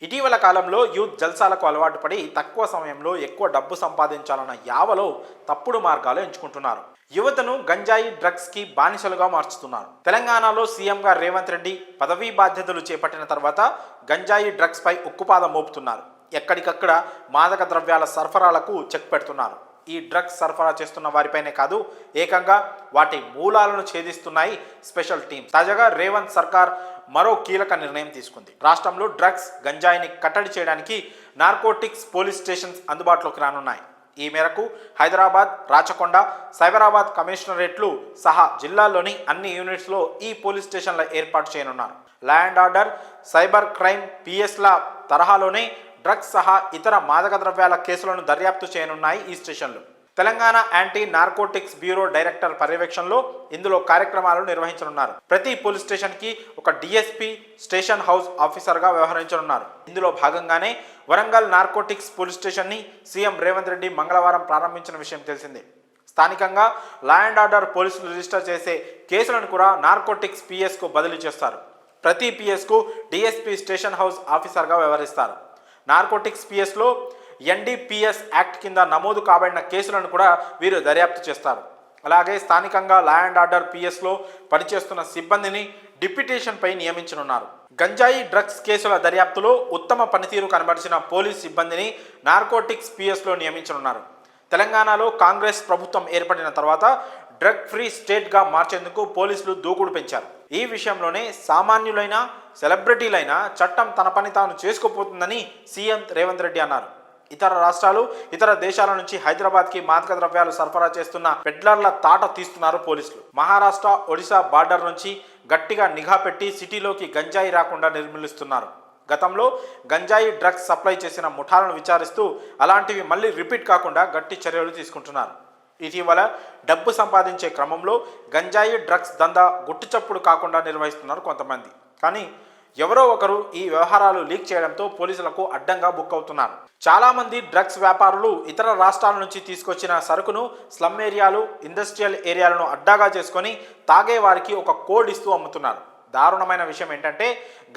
ఇటీవల కాలంలో యూత్ జల్సాలకు అలవాటు పడి తక్కువ సమయంలో ఎక్కువ డబ్బు సంపాదించాలన్న యావలో తప్పుడు మార్గాలు ఎంచుకుంటున్నారు. యువతను గంజాయి డ్రగ్స్ కి బానిసలుగా మార్చుతున్నారు. తెలంగాణలో సీఎంగా రేవంత్ రెడ్డి పదవీ బాధ్యతలు చేపట్టిన తర్వాత గంజాయి డ్రగ్స్ పై ఉక్కుపాదం మోపుతున్నారు. ఎక్కడికక్కడ మాదక ద్రవ్యాల సరఫరాలకు చెక్ పెడుతున్నారు. ఈ డ్రగ్స్ సరఫరా చేస్తున్న వారిపైనే కాదు, ఏకంగా వాటి మూలాలను ఛేదిస్తున్నాయి స్పెషల్ టీమ్స్. తాజాగా రేవంత్ సర్కార్ మరో కీలక నిర్ణయం తీసుకుంది. రాష్ట్రంలో డ్రగ్స్ గంజాయిని కట్టడి చేయడానికి నార్కోటిక్స్ పోలీస్ స్టేషన్స్ అందుబాటులోకి రానున్నాయి. ఈ మేరకు హైదరాబాద్, రాచకొండ, సైబరాబాద్ కమిషనరేట్లు సహా జిల్లాల్లోని అన్ని యూనిట్స్లో ఈ పోలీస్ స్టేషన్ల ఏర్పాటు చేయనున్నారు. Law and order, cyber crime పిఎస్ల తరహాలోనే డ్రగ్స్ సహా ఇతర మాదక ద్రవ్యాల కేసులను దర్యాప్తు చేయనున్నాయి ఈ స్టేషన్లు. Telangana anti narcotics bureau director పర్యవేక్షణలో ఇందులో కార్యక్రమాలు నిర్వహించనున్నారు. ప్రతి పోలీస్ స్టేషన్ కి ఒక డిఎస్పీ స్టేషన్ హౌస్ ఆఫీసర్గా వ్యవహరించనున్నారు. ఇందులో భాగంగానే వరంగల్ నార్కోటిక్స్ పోలీస్ స్టేషన్ ని సీఎం రేవంత్ రెడ్డి మంగళవారం ప్రారంభించిన విషయం తెలిసిందే. స్థానికంగా లా అండ్ ఆర్డర్ పోలీసులు రిజిస్టర్ చేసే కేసులను కూడా నార్కోటిక్స్ పిఎస్కు బదిలీ చేస్తారు. ప్రతి పిఎస్కు డిఎస్పీ స్టేషన్ హౌస్ ఆఫీసర్గా వ్యవహరిస్తారు. నార్కోటిక్స్ పిఎస్లో ఎన్డీపీఎస్ యాక్ట్ కింద నమోదు కాబడిన కేసులను కూడా వీరు దర్యాప్తు చేస్తారు. అలాగే స్థానికంగా లా అండ్ ఆర్డర్ పిఎస్లో పనిచేస్తున్న సిబ్బందిని డిప్యూటేషన్పై నియమించనున్నారు. గంజాయి డ్రగ్స్ కేసుల దర్యాప్తులో ఉత్తమ పనితీరు కనబరిచిన పోలీస్ సిబ్బందిని నార్కోటిక్స్ పిఎస్లో నియమించనున్నారు. తెలంగాణలో కాంగ్రెస్ ప్రభుత్వం ఏర్పడిన తర్వాత డ్రగ్ ఫ్రీ స్టేట్గా మార్చేందుకు పోలీసులు దూకుడు పెంచారు. ఈ విషయంలోనే సామాన్యులైన సెలబ్రిటీలైన చట్టం తన పని తాను చేసుకోపోతుందని సీఎం రేవంత్ రెడ్డి అన్నారు. ఇతర రాష్ట్రాలు, ఇతర దేశాల నుంచి హైదరాబాద్కి మాదక ద్రవ్యాలు సరఫరా చేస్తున్న పెడ్లర్ల తాట తీస్తున్నారు పోలీసులు. మహారాష్ట్ర, ఒడిశా బార్డర్ నుంచి గట్టిగా నిఘా పెట్టి సిటీలోకి గంజాయి రాకుండా నిర్మూలిస్తున్నారు. గతంలో గంజాయి డ్రగ్స్ సప్లై చేసిన ముఠాలను విచారిస్తూ అలాంటివి మళ్ళీ రిపీట్ కాకుండా గట్టి చర్యలు తీసుకుంటున్నారు. ఇటీవల డబ్బు సంపాదించే క్రమంలో గంజాయి డ్రగ్స్ దందా గుట్టుచప్పుడు కాకుండా నిర్వహిస్తున్నారు కొంతమంది. కానీ ఎవరో ఒకరు ఈ వ్యవహారాలు లీక్ చేయడంతో పోలీసులకు అడ్డంగా బుక్ అవుతున్నారు. చాలామంది డ్రగ్స్ వ్యాపారులు ఇతర రాష్ట్రాల నుంచి తీసుకొచ్చిన సరుకును స్లమ్ ఏరియాలు, ఇండస్ట్రియల్ ఏరియాలను అడ్డాగా చేసుకొని తాగే వారికి ఒక కోడ్ ఇస్తూ అమ్ముతున్నారు. దారుణమైన విషయం ఏంటంటే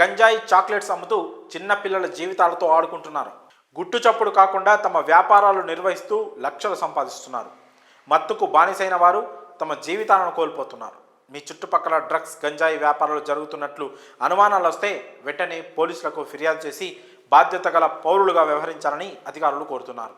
గంజాయి చాక్లెట్స్ అమ్ముతూ చిన్న పిల్లల జీవితాలతో ఆడుకుంటున్నారు. గుట్టు చప్పుడు కాకుండా తమ వ్యాపారాలు నిర్వహిస్తూ లక్షలు సంపాదిస్తున్నారు. మత్తుకు బానిసైన వారు తమ జీవితాలను కోల్పోతున్నారు. మీ చుట్టుపక్కల డ్రగ్స్, గంజాయి వ్యాపారాలు జరుగుతున్నట్లు అనుమానాలు వస్తే వెంటనే పోలీసులకు ఫిర్యాదు చేసి బాధ్యత గల పౌరులుగా వ్యవహరించాలని అధికారులు కోరుతున్నారు.